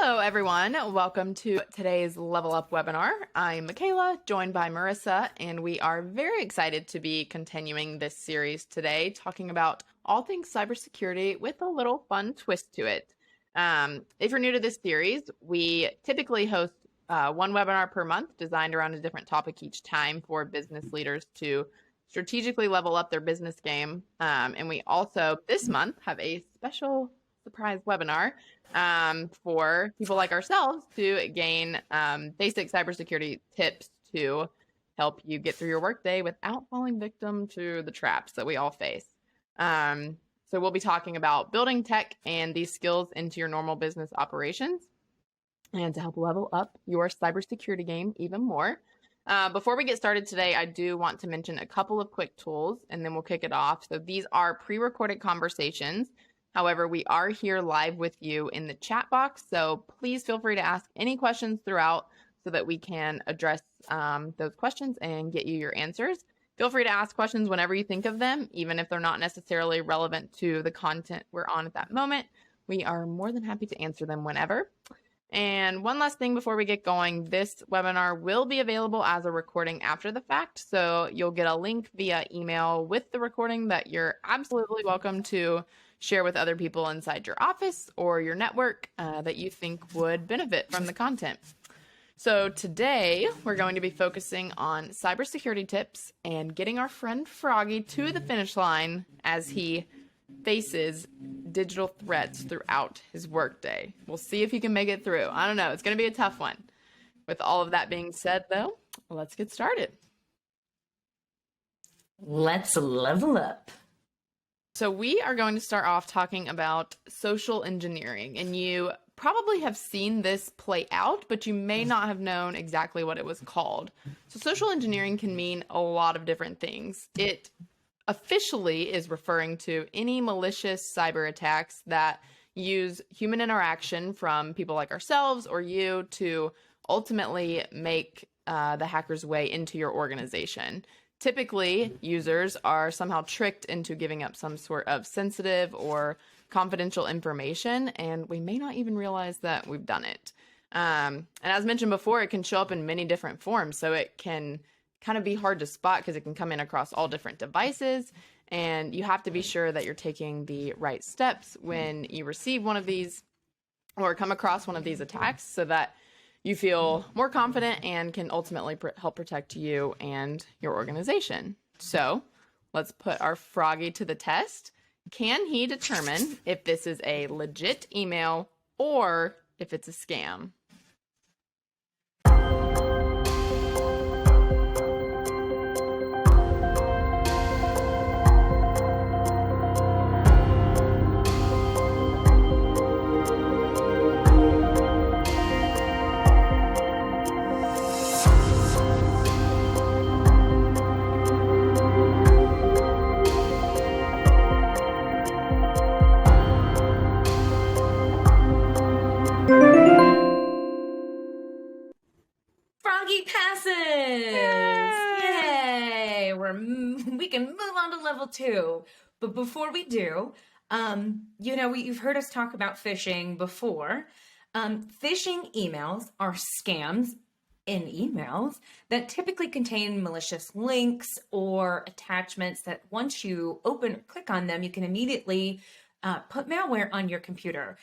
Hello, everyone. Welcome to today's Level Up webinar. I'm Michaela, joined by Marissa, and we are very excited to be continuing this series today, talking about all things cybersecurity with a little fun twist to it. If you're new to this series, we typically host one webinar per month designed around a different topic each time for business leaders to strategically level up their business game. And we also, this month, have a special surprise webinar for people like ourselves to gain basic cybersecurity tips to help you get through your workday without falling victim to the traps that we all face. So we'll be talking about building tech and these skills into your normal business operations and to help level up your cybersecurity game even more. Before we get started today, I do want to mention a couple of quick tools and then we'll kick it off. So these are pre-recorded conversations. However, we are here live with you in the chat box, so please feel free to ask any questions throughout so that we can address those questions and get you your answers. Feel free to ask questions whenever you think of them, even if they're not necessarily relevant to the content we're on at that moment. We are more than happy to answer them whenever. And one last thing before we get going, this webinar will be available as a recording after the fact, so you'll get a link via email with the recording that you're absolutely welcome to share with other people inside your office or your network that you think would benefit from the content. So today we're going to be focusing on cybersecurity tips and getting our friend Froggy to the finish line as he faces digital threats throughout his workday. We'll see if he can make it through. I don't know. It's going to be a tough one. With all of that being said, though, let's get started. Let's level up. So we are going to start off talking about social engineering, and you probably have seen this play out, but you may not have known exactly what it was called. So social engineering can mean a lot of different things. It officially is referring to any malicious cyber attacks that use human interaction from people like ourselves or you to ultimately make the hacker's way into your organization. Typically, users are somehow tricked into giving up some sort of sensitive or confidential information, and we may not even realize that we've done it. And as mentioned before, it can show up in many different forms, so it can kind of be hard to spot because it can come in across all different devices, and you have to be sure that you're taking the right steps when you receive one of these or come across one of these attacks so that you feel more confident and can ultimately help protect you and your organization. So let's put our Froggy to the test. Can he determine if this is a legit email or if it's a scam? We can move on to level 2. But before we do, you've heard us talk about phishing before. Phishing emails are scams in emails that typically contain malicious links or attachments that once you click on them, you can immediately put malware on your computer.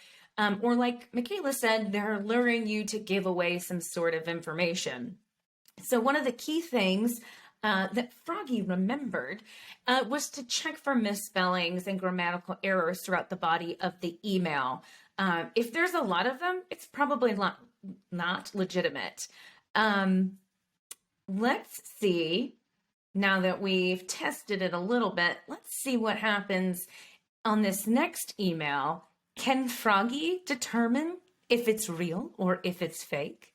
Or like Michaela said, they're luring you to give away some sort of information. So one of the key things that Froggy remembered was to check for misspellings and grammatical errors throughout the body of the email. If there's a lot of them, it's probably not legitimate. Let's see, now that we've tested it a little bit, let's see what happens on this next email. Can Froggy determine if it's real or if it's fake?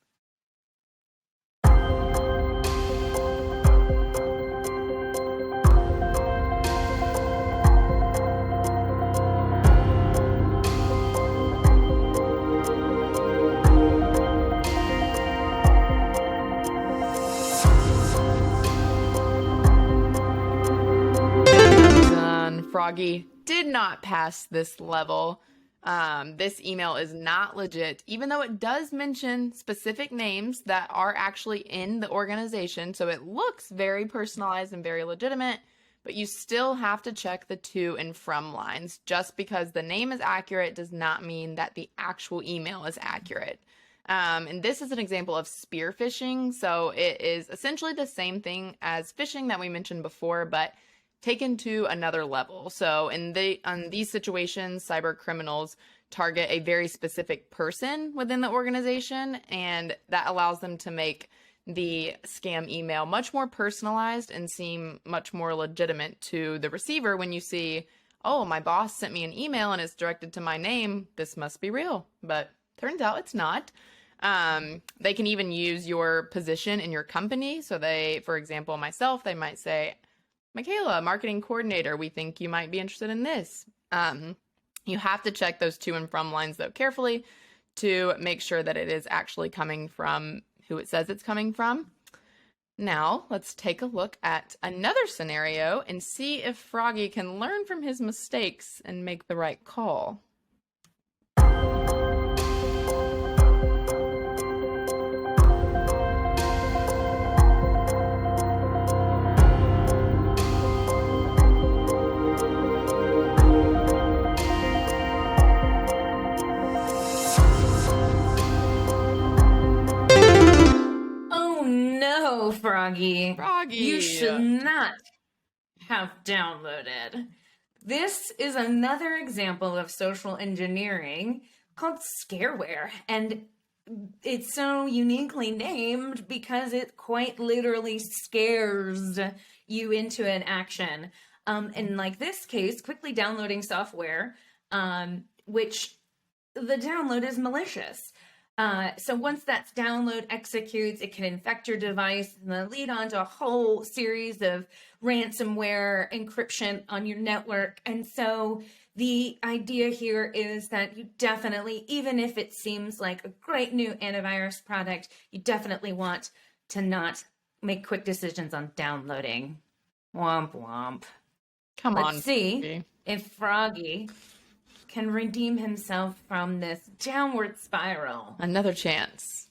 Froggy did not pass this level. This email is not legit, even though it does mention specific names that are actually in the organization. So it looks very personalized and very legitimate, but you still have to check the to and from lines. Just because the name is accurate does not mean that the actual email is accurate. And this is an example of spear phishing. So it is essentially the same thing as phishing that we mentioned before, but taken to another level. So in these situations, cyber criminals target a very specific person within the organization, and that allows them to make the scam email much more personalized and seem much more legitimate to the receiver. When you see, oh, my boss sent me an email and it's directed to my name, this must be real. But turns out it's not. They can even use your position in your company. So they, for example, myself, they might say, Michaela, marketing coordinator, we think you might be interested in this. You have to check those to and from lines, though, carefully to make sure that it is actually coming from who it says it's coming from. Now, let's take a look at another scenario and see if Froggy can learn from his mistakes and make the right call. Froggy. Froggy! You should not have downloaded. This is another example of social engineering called Scareware, and it's so uniquely named because it quite literally scares you into an action. In like this case, quickly downloading software, which the download is malicious. So once that download executes, it can infect your device and then lead on to a whole series of ransomware encryption on your network. And so the idea here is that you definitely, even if it seems like a great new antivirus product, you definitely want to not make quick decisions on downloading. Womp womp. Come on. Let's see if Froggy can redeem himself from this downward spiral. Another chance.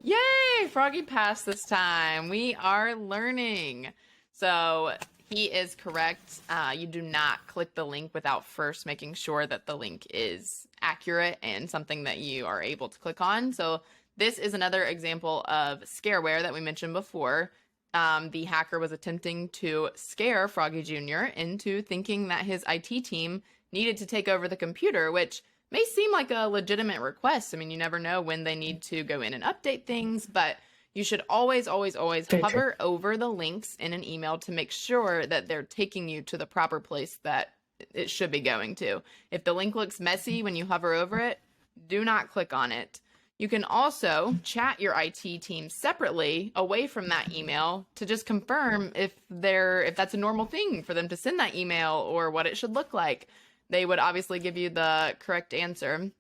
Yay! Froggy passed this time. We are learning. So he is correct. You do not click the link without first making sure that the link is accurate and something that you are able to click on. So this is another example of scareware that we mentioned before. The hacker was attempting to scare Froggy Jr. into thinking that his IT team needed to take over the computer, which may seem like a legitimate request. I mean, you never know when they need to go in and update things, but you should always hover over the links in an email to make sure that they're taking you to the proper place that it should be going to. If the link looks messy when you hover over it, do not click on it. You can also chat your IT team separately away from that email to just confirm if that's a normal thing for them to send that email or what it should look like. They would obviously give you the correct answer.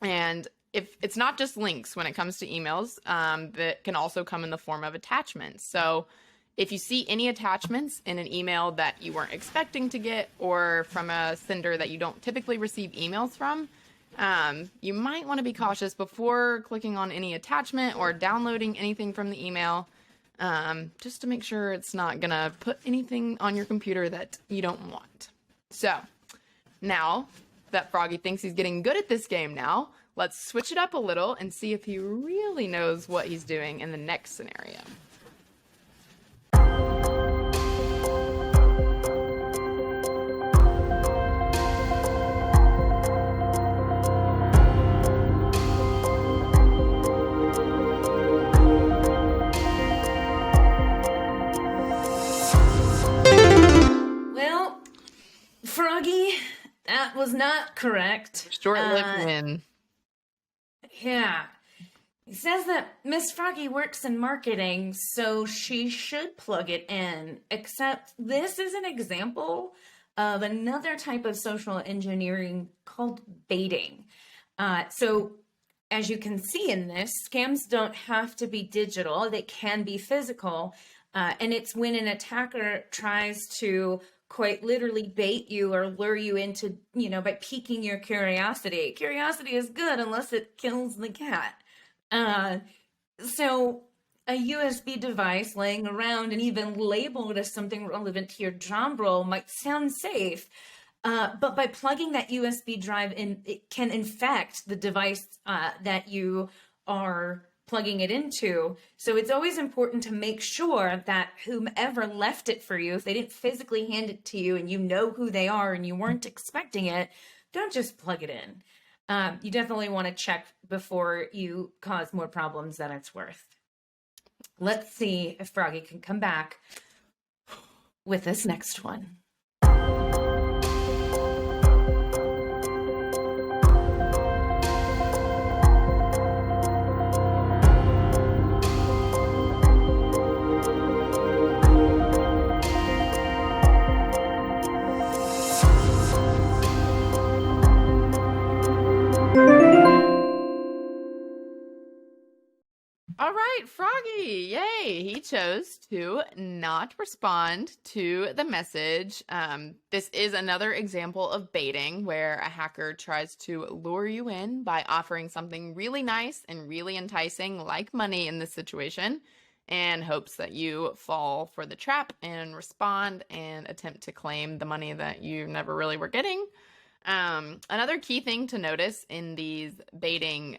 And if it's not just links when it comes to emails, that can also come in the form of attachments. So if you see any attachments in an email that you weren't expecting to get or from a sender that you don't typically receive emails from, you might want to be cautious before clicking on any attachment or downloading anything from the email, just to make sure it's not going to put anything on your computer that you don't want. So now that Froggy thinks he's getting good at this game now, let's switch it up a little and see if he really knows what he's doing in the next scenario. Well, Froggy, that was not correct. Short-lived win. Yeah. He says that Miss Froggy works in marketing, so she should plug it in. Except this is an example of another type of social engineering called baiting. So, as you can see in this, scams don't have to be digital, they can be physical. And it's when an attacker tries to quite literally bait you or lure you into, by piquing your curiosity. Curiosity is good unless it kills the cat. Uh, so a USB device laying around and even labeled as something relevant to your job role might sound safe. But by plugging that USB drive in, it can infect the device that you are plugging it into. So it's always important to make sure that whomever left it for you, if they didn't physically hand it to you and you know who they are and you weren't expecting it, don't just plug it in. You definitely want to check before you cause more problems than it's worth. Let's see if Froggy can come back with this next one. All right, Froggy, yay! He chose to not respond to the message. This is another example of baiting where a hacker tries to lure you in by offering something really nice and really enticing, like money in this situation, and hopes that you fall for the trap and respond and attempt to claim the money that you never really were getting. Another key thing to notice in these baiting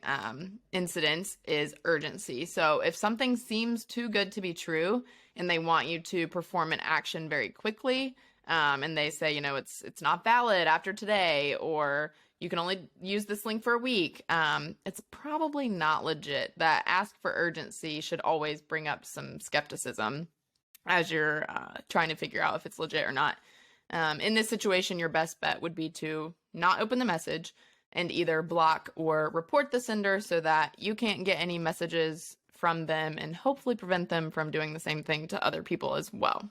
incidents is urgency. So if something seems too good to be true and they want you to perform an action very quickly, and they say, it's not valid after today, or you can only use this link for a week, it's probably not legit. That ask for urgency should always bring up some skepticism as you're trying to figure out if it's legit or not. In this situation, your best bet would be to not open the message and either block or report the sender so that you can't get any messages from them and hopefully prevent them from doing the same thing to other people as well.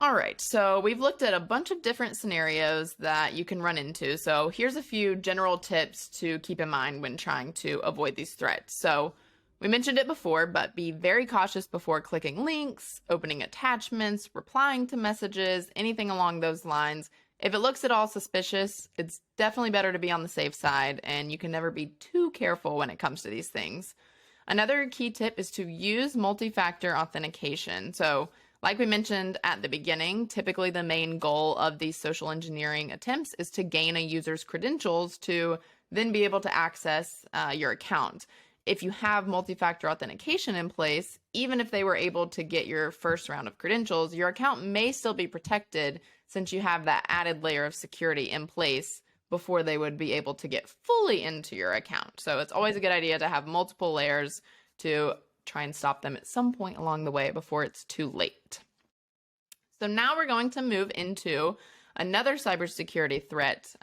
All right, so we've looked at a bunch of different scenarios that you can run into. So here's a few general tips to keep in mind when trying to avoid these threats. So we mentioned it before, but be very cautious before clicking links, opening attachments, replying to messages, anything along those lines. If it looks at all suspicious, it's definitely better to be on the safe side, and you can never be too careful when it comes to these things. Another key tip is to use multi-factor authentication. So, like we mentioned at the beginning, typically the main goal of these social engineering attempts is to gain a user's credentials to then be able to access your account. If you have multi-factor authentication in place, even if they were able to get your first round of credentials, your account may still be protected since you have that added layer of security in place before they would be able to get fully into your account. So it's always a good idea to have multiple layers to try and stop them at some point along the way before it's too late. So now we're going to move into another cybersecurity threat,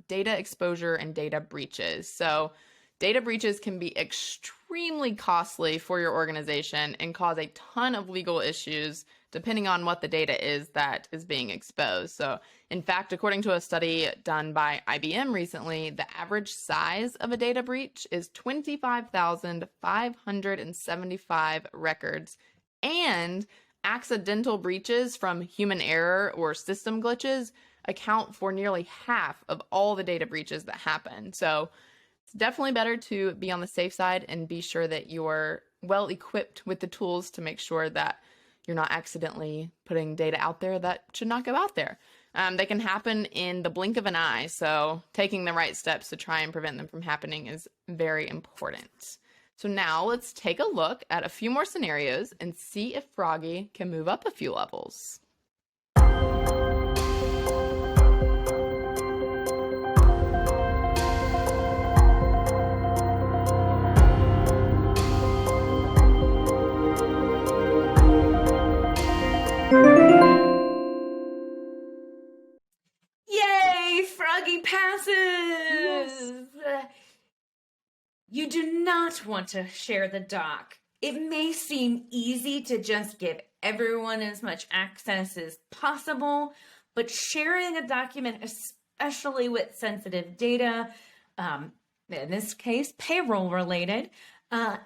data exposure and data breaches. So data breaches can be extremely costly for your organization and cause a ton of legal issues depending on what the data is that is being exposed. So, in fact, according to a study done by IBM recently, the average size of a data breach is 25,575 records, and accidental breaches from human error or system glitches account for nearly half of all the data breaches that happen. So, it's definitely better to be on the safe side and be sure that you're well equipped with the tools to make sure that you're not accidentally putting data out there that should not go out there. They can happen in the blink of an eye, so taking the right steps to try and prevent them from happening is very important. So now let's take a look at a few more scenarios and see if Froggy can move up a few levels. Yay! Froggy passes! Yes. You do not want to share the doc. It may seem easy to just give everyone as much access as possible, but sharing a document, especially with sensitive data, in this case, payroll related,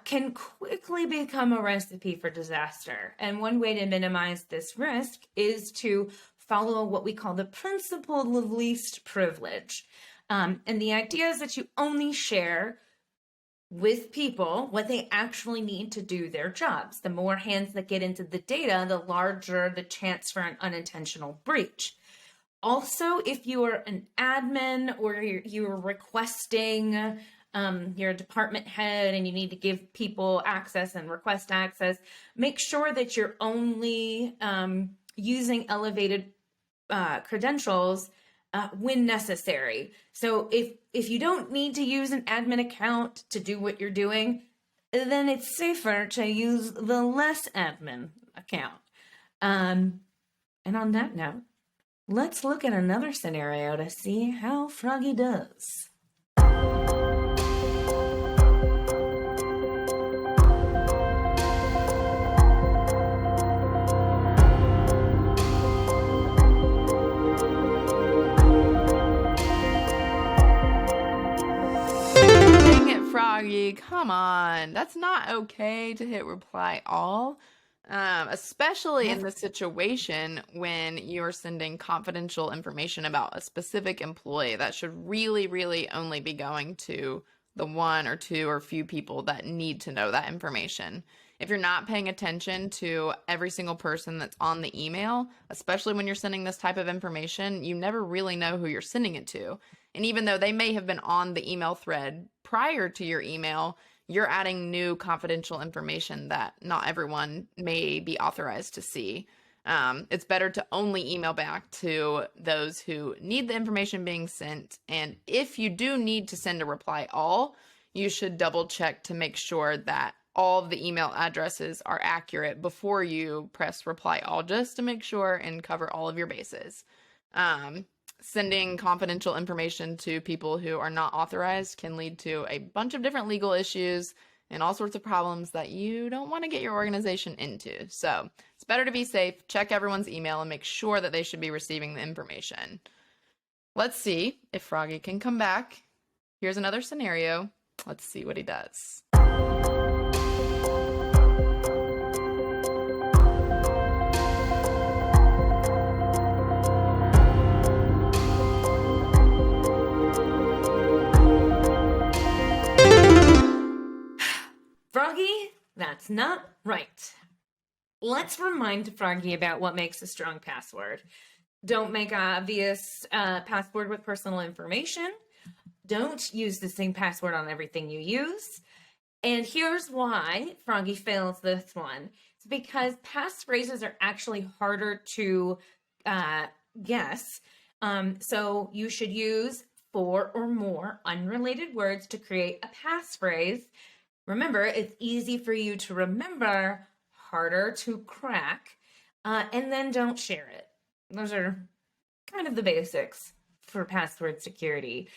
can quickly become a recipe for disaster. And one way to minimize this risk is to follow what we call the principle of least privilege. And the idea is that you only share with people what they actually need to do their jobs. The more hands that get into the data, the larger the chance for an unintentional breach. Also, if you are an admin or you're requesting, you're a department head and you need to give people access and request access, make sure that you're only using elevated credentials when necessary. So if you don't need to use an admin account to do what you're doing, then it's safer to use the less admin account. And on that note, let's look at another scenario to see how Froggy does. Froggy, come on. That's not okay to hit reply all, especially in the situation when you're sending confidential information about a specific employee. That should really, really only be going to the one or two or few people that need to know that information. If you're not paying attention to every single person that's on the email, especially when you're sending this type of information, you never really know who you're sending it to. And even though they may have been on the email thread prior to your email, you're adding new confidential information that not everyone may be authorized to see. It's better to only email back to those who need the information being sent. And if you do need to send a reply all, you should double check to make sure that all of the email addresses are accurate before you press reply all, just to make sure and cover all of your bases. Sending confidential information to people who are not authorized can lead to a bunch of different legal issues and all sorts of problems that you don't want to get your organization into. So it's better to be safe, check everyone's email, and make sure that they should be receiving the information. Let's see if Froggy can come back. Here's another scenario. Let's see what he does. Froggy, that's not right. Let's remind Froggy about what makes a strong password. Don't make an obvious password with personal information. Don't use the same password on everything you use. And here's why Froggy fails this one. It's because passphrases are actually harder to guess. So you should use 4 or more unrelated words to create a passphrase. Remember, it's easy for you to remember, harder to crack, and then don't share it. Those are kind of the basics for password security.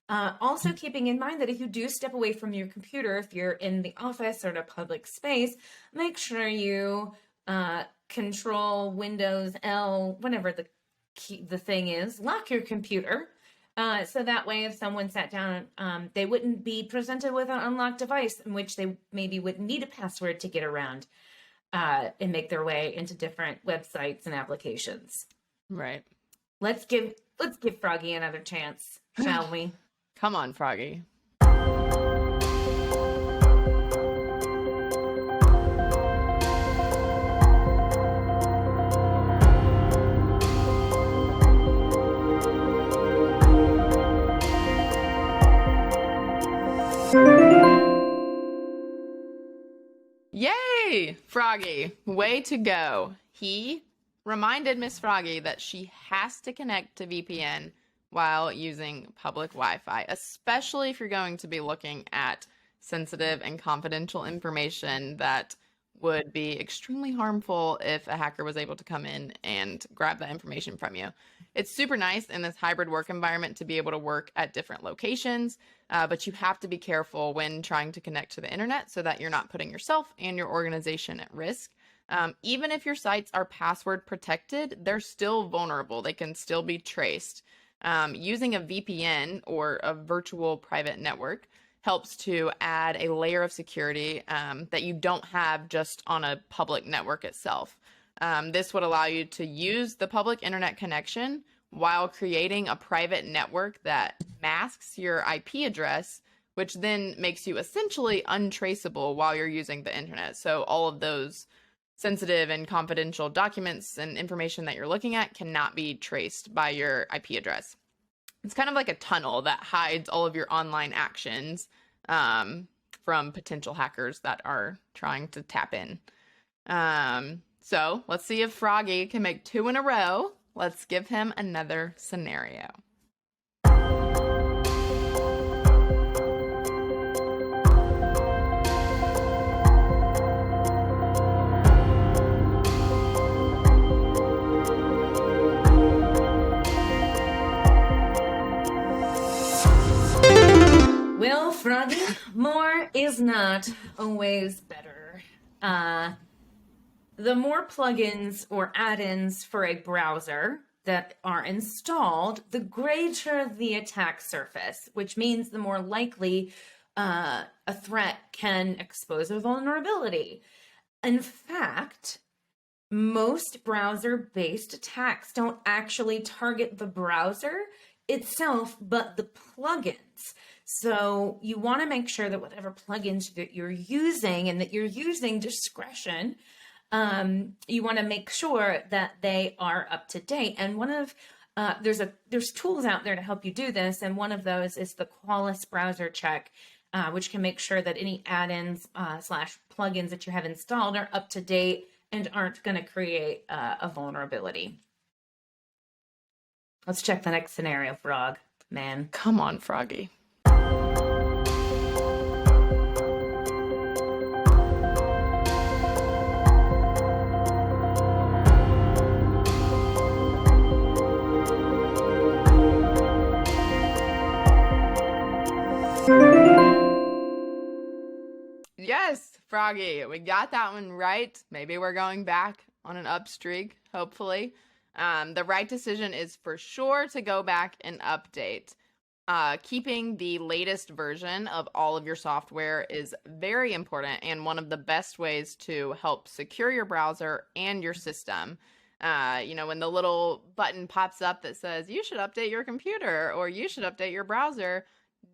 Also keeping in mind that if you do step away from your computer, if you're in the office or in a public space, make sure you Control Windows L, whatever the thing is, lock your computer. So that way, if someone sat down, they wouldn't be presented with an unlocked device in which they maybe wouldn't need a password to get around and make their way into different websites and applications. Right. Let's give Froggy another chance, shall we? Come on, Froggy. Yay, Froggy, way to go. He reminded Miss Froggy that she has to connect to VPN while using public Wi-Fi, especially if you're going to be looking at sensitive and confidential information that would be extremely harmful if a hacker was able to come in and grab that information from you. It's super nice in this hybrid work environment to be able to work at different locations, but you have to be careful when trying to connect to the internet so that you're not putting yourself and your organization at risk. Even if your sites are password protected, they're still vulnerable. They can still be traced. Using a VPN or a virtual private network helps to add a layer of security that you don't have just on a public network itself. This would allow you to use the public internet connection while creating a private network that masks your IP address, which then makes you essentially untraceable while you're using the internet. So all of those sensitive and confidential documents and information that you're looking at cannot be traced by your IP address. It's kind of like a tunnel that hides all of your online actions from potential hackers that are trying to tap in. So let's see if Froggy can make 2 in a row. Let's give him another scenario. Well, Froggy, more is not always better. The more plugins or add-ins for a browser that are installed, the greater the attack surface, which means the more likely a threat can expose a vulnerability. In fact, most browser-based attacks don't actually target the browser itself, but the plugins. So you want to make sure that whatever plugins that you're using and that you're using discretion, you want to make sure that they are up to date. And one of there's tools out there to help you do this, and one of those is the Qualys browser check, which can make sure that any add-ins slash plugins that you have installed are up to date and aren't going to create a vulnerability. Let's check the next scenario, Frog Man. Come on, Froggy. Yes, Froggy, we got that one right. Maybe we're going back on an up streak, hopefully. The right decision is for sure to go back and update. Keeping the latest version of all of your software is very important and one of the best ways to help secure your browser and your system. When the little button pops up that says you should update your computer or you should update your browser,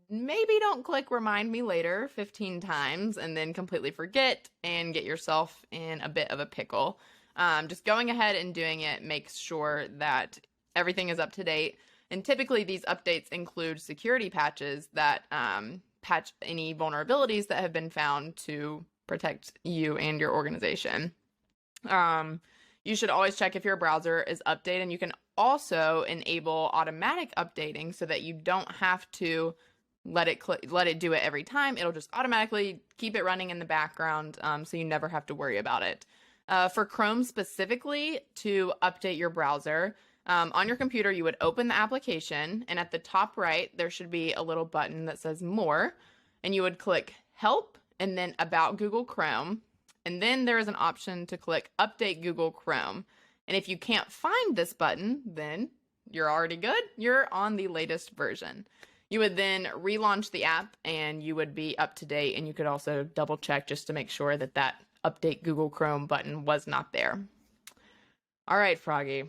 maybe don't click remind me later 15 times and then completely forget and get yourself in a bit of a pickle. Just going ahead and doing it makes sure that everything is up to date. And typically these updates include security patches that patch any vulnerabilities that have been found to protect you and your organization. You should always check if your browser is updated, and you can also enable automatic updating so that you don't have to let it do it every time. It'll just automatically keep it running in the background, so you never have to worry about it. For Chrome specifically, to update your browser, on your computer, you would open the application, and at the top right, there should be a little button that says More, and you would click Help and then About Google Chrome, and then there is an option to click Update Google Chrome. And if you can't find this button, then you're already good. You're on the latest version. You would then relaunch the app, and you would be up to date, and you could also double check just to make sure that that Update Google Chrome button was not there. All right, Froggy.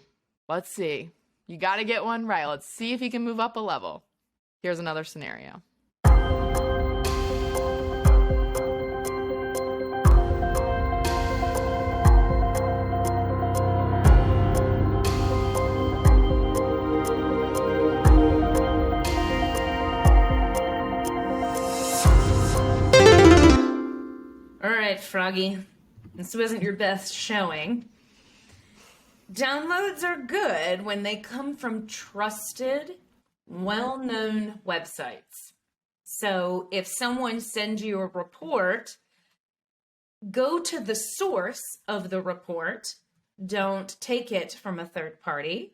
Let's see. You got to get one right. Let's see if you can move up a level. Here's another scenario. All right, Froggy. This wasn't your best showing. Downloads are good when they come from trusted, well-known websites. So if someone sends you a report go to the source of the report. Don't take it from a third party.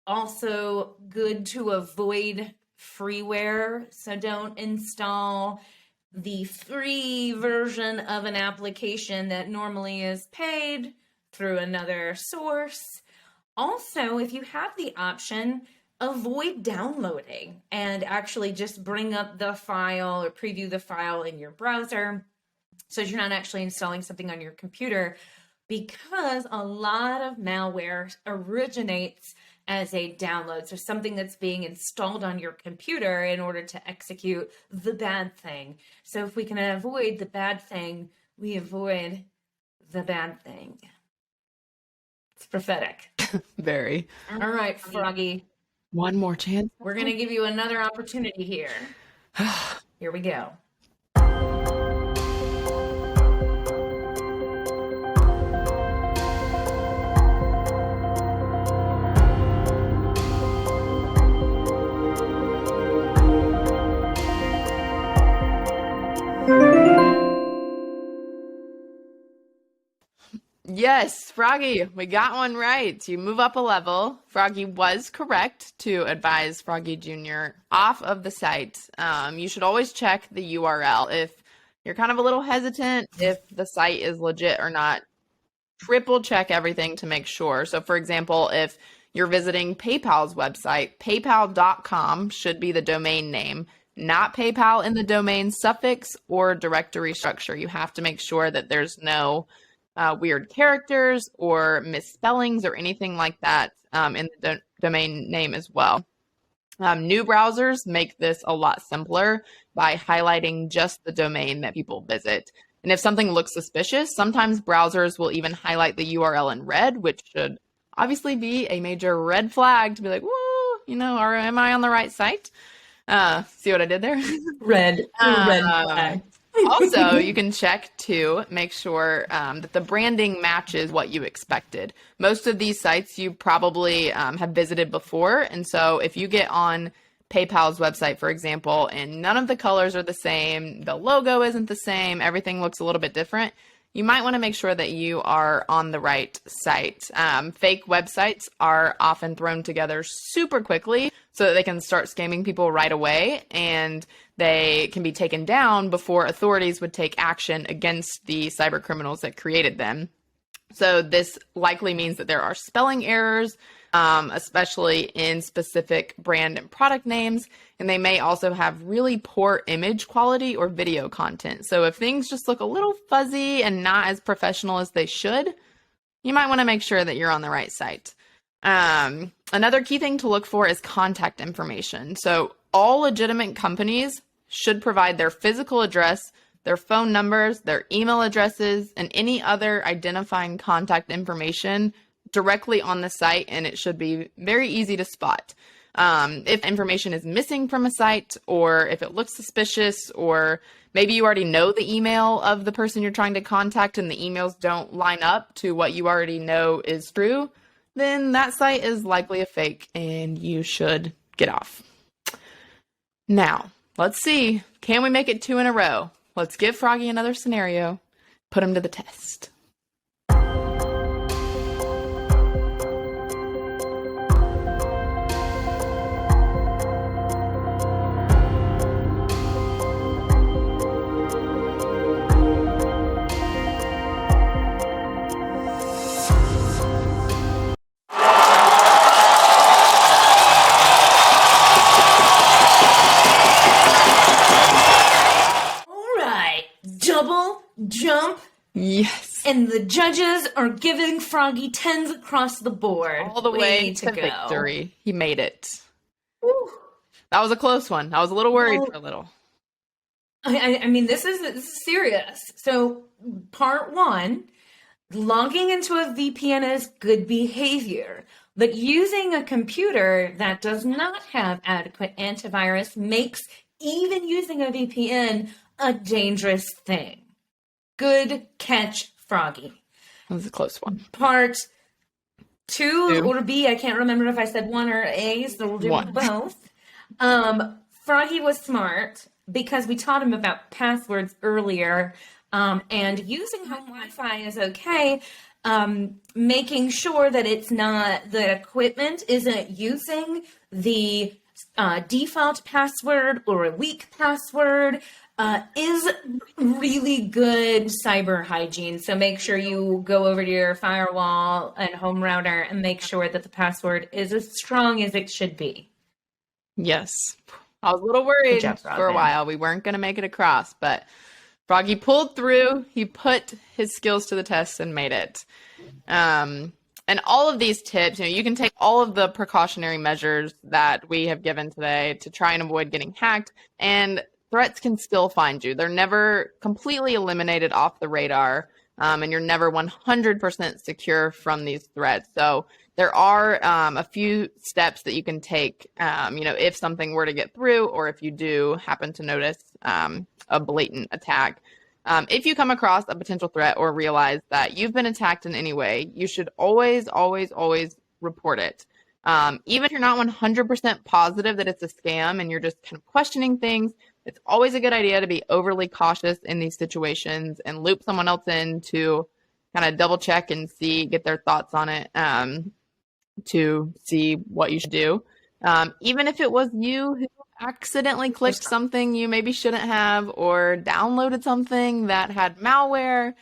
Also, good to avoid freeware. So don't install the free version of an application that normally is paid through another source. Also, if you have the option, avoid downloading and actually just bring up the file or preview the file in your browser so you're not actually installing something on your computer, because a lot of malware originates as a download. So something that's being installed on your computer in order to execute the bad thing. So if we can avoid the bad thing, we avoid the bad thing. It's prophetic. Very. All right, Froggy. One more chance. We're going to give you another opportunity here. Here we go. Yes, Froggy, we got one right. You move up a level. Froggy was correct to advise Froggy Jr. off of the site. You should always check the URL. If you're kind of a little hesitant if the site is legit or not, triple check everything to make sure. So for example, if you're visiting PayPal's website, paypal.com should be the domain name, not PayPal in the domain suffix or directory structure. You have to make sure that there's no weird characters or misspellings or anything like that in the domain name as well. New browsers make this a lot simpler by highlighting just the domain that people visit. And if something looks suspicious, sometimes browsers will even highlight the URL in red, which should obviously be a major red flag to be like, whoa, am I on the right site? See what I did there? Red flag. Also, you can check to make sure that the branding matches what you expected. Most of these sites you probably have visited before. And so if you get on PayPal's website, for example, and none of the colors are the same, the logo isn't the same, everything looks a little bit different, you might want to make sure that you are on the right site. Fake websites are often thrown together super quickly so that they can start scamming people right away, and they can be taken down before authorities would take action against the cyber criminals that created them. So this likely means that there are spelling errors, especially in specific brand and product names, and they may also have really poor image quality or video content. So if things just look a little fuzzy and not as professional as they should, you might want to make sure that you're on the right site. Another key thing to look for is contact information. So all legitimate companies should provide their physical address, their phone numbers, their email addresses, and any other identifying contact information directly on the site, and it should be very easy to spot. If information is missing from a site, or if it looks suspicious, or maybe you already know the email of the person you're trying to contact and the emails don't line up to what you already know is true, then that site is likely a fake and you should get off. Now, let's see. Can we make it 2 in a row? Let's give Froggy another scenario. Put him to the test. Jump. Yes. And the judges are giving Froggy 10s across the board. All the way to victory. He made it. Woo. That was a close one. I was a little worried for a little. I mean, this is serious. So part 1, logging into a VPN is good behavior. But using a computer that does not have adequate antivirus makes even using a VPN a dangerous thing. Good catch, Froggy. That was a close one. Part 2 or B, I can't remember if I said 1 or A, so we'll do both. Froggy was smart because we taught him about passwords earlier. And using home Wi-Fi is okay. Making sure that it's not, the equipment isn't using the default password or a weak password is really good cyber hygiene. So make sure you go over to your firewall and home router and make sure that the password is as strong as it should be. Yes. I was a little Good worried job, for a Frogman. while. We weren't going to make it across, but Froggy pulled through. He put his skills to the test and made it. And all of these tips, you can take all of the precautionary measures that we have given today to try and avoid getting hacked, and threats can still find you. They're never completely eliminated off the radar, and you're never 100% secure from these threats. So there are a few steps that you can take, if something were to get through, or if you do happen to notice a blatant attack. If you come across a potential threat or realize that you've been attacked in any way, you should always, always, always report it. Even if you're not 100% positive that it's a scam and you're just kind of questioning things, it's always a good idea to be overly cautious in these situations and loop someone else in to kind of double check and get their thoughts on it, to see what you should do. Even if it was you who accidentally clicked something you maybe shouldn't have or downloaded something that had malware,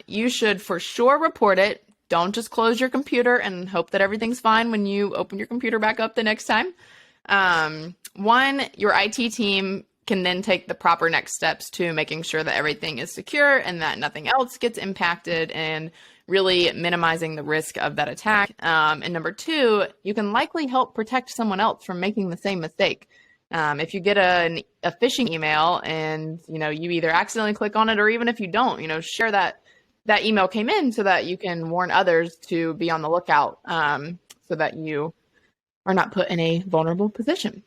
you should for sure report it. Don't just close your computer and hope that everything's fine when you open your computer back up the next time. Your IT team can then take the proper next steps to making sure that everything is secure and that nothing else gets impacted, and really minimizing the risk of that attack. And number two, you can likely help protect someone else from making the same mistake. If you get a phishing email and you either accidentally click on it, or even if you don't, share that email came in so that you can warn others to be on the lookout, so that you are not put in a vulnerable position.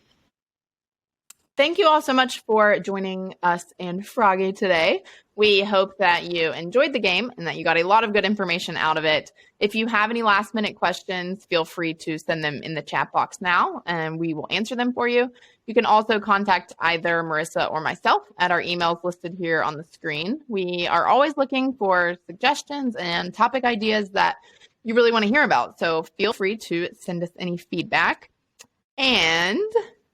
Thank you all so much for joining us and Froggy today. We hope that you enjoyed the game and that you got a lot of good information out of it. If you have any last minute questions, feel free to send them in the chat box now and we will answer them for you. You can also contact either Marissa or myself at our emails listed here on the screen. We are always looking for suggestions and topic ideas that you really want to hear about. So feel free to send us any feedback. And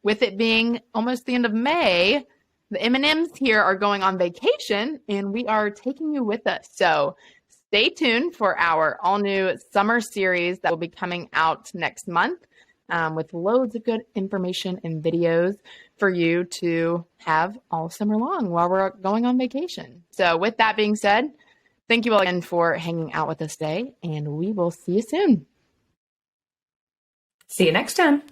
with it being almost the end of May, the M&Ms here are going on vacation and we are taking you with us. So stay tuned for our all new summer series that will be coming out next month, with loads of good information and videos for you to have all summer long while we're going on vacation. So with that being said, thank you all again for hanging out with us today, and we will see you soon. See you next time.